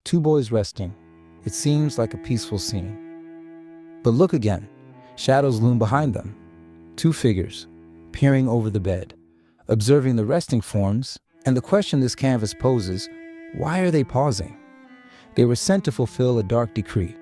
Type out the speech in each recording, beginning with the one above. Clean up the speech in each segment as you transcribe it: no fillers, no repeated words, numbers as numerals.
Two boys resting. It seems like a peaceful scene. But look again. Shadows loom behind them. Two figures, peering over the bed, observing the resting forms, and the question this canvas poses, why are they pausing? They were sent to fulfill a dark decree.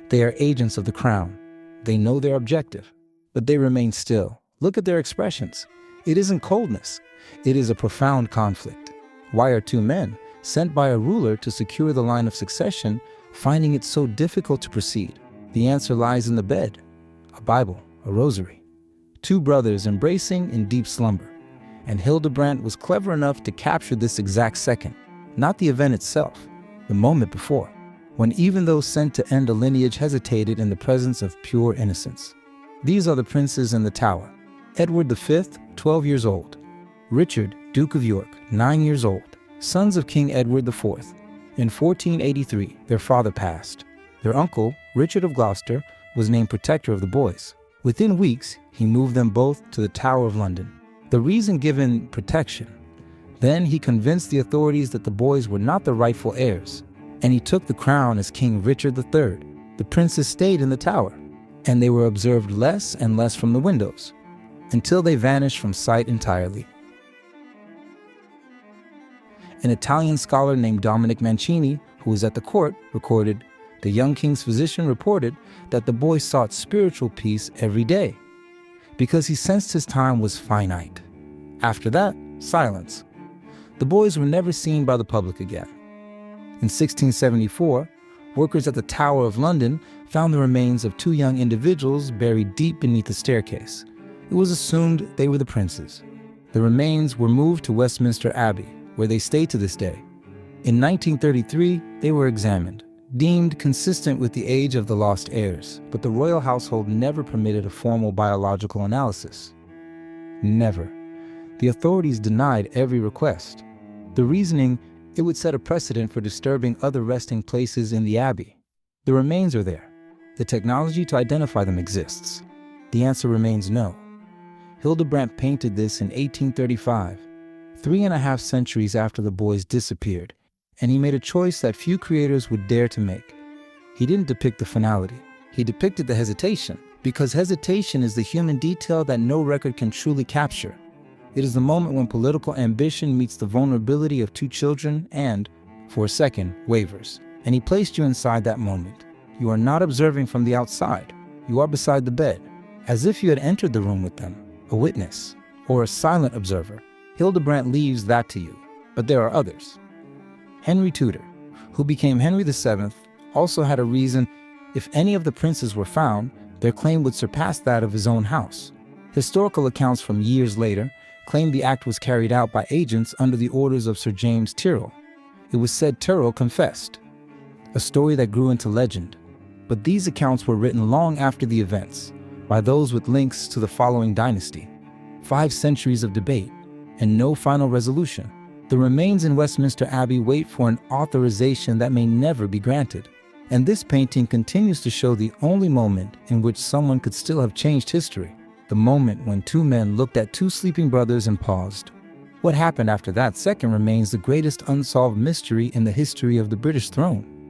They are agents of the crown. They know their objective, but they remain still. Look at their expressions. It isn't coldness. It is a profound conflict. Why are two men, sent by a ruler to secure the line of succession, finding it so difficult to proceed? The answer lies in the bed, a Bible, a rosary. Two brothers embracing in deep slumber. And Hildebrandt was clever enough to capture this exact second, not the event itself, the moment before, when even those sent to end a lineage hesitated in the presence of pure innocence. These are the princes in the tower. Edward V, 12 years old. Richard, Duke of York, 9 years old. Sons of King Edward IV. In 1483, their father passed. Their uncle, Richard of Gloucester, was named protector of the boys. Within weeks, he moved them both to the Tower of London. The reason given, protection. Then he convinced the authorities that the boys were not the rightful heirs, and he took the crown as King Richard III. The princes stayed in the tower, and they were observed less and less from the windows, until they vanished from sight entirely. An Italian scholar named Dominic Mancini, who was at the court, recorded, the young king's physician reported that the boy sought spiritual peace every day, because he sensed his time was finite. After that, silence. The boys were never seen by the public again. In 1674, workers at the Tower of London found the remains of two young individuals buried deep beneath the staircase. It was assumed they were the princes. The remains were moved to Westminster Abbey, where they stay to this day. In 1933, they were examined, deemed consistent with the age of the lost heirs, but the royal household never permitted a formal biological analysis. Never. The authorities denied every request. The reasoning, it would set a precedent for disturbing other resting places in the abbey. The remains are there. The technology to identify them exists. The answer remains no. Hildebrandt painted this in 1835, 3.5 centuries after the boys disappeared, and he made a choice that few creators would dare to make. He didn't depict the finality. He depicted the hesitation, because hesitation is the human detail that no record can truly capture. It is the moment when political ambition meets the vulnerability of two children and, for a second, wavers. And he placed you inside that moment. You are not observing from the outside. You are beside the bed, as if you had entered the room with them, a witness, or a silent observer. Hildebrandt leaves that to you, but there are others. Henry Tudor, who became Henry VII, also had a reason. If any of the princes were found, their claim would surpass that of his own house. Historical accounts from years later claim the act was carried out by agents under the orders of Sir James Tyrrell. It was said Tyrrell confessed, a story that grew into legend. But these accounts were written long after the events, by those with links to the following dynasty. 5 centuries of debate, and no final resolution. The remains in Westminster Abbey wait for an authorization that may never be granted. And this painting continues to show the only moment in which someone could still have changed history. The moment when two men looked at two sleeping brothers and paused. What happened after that second remains the greatest unsolved mystery in the history of the British throne.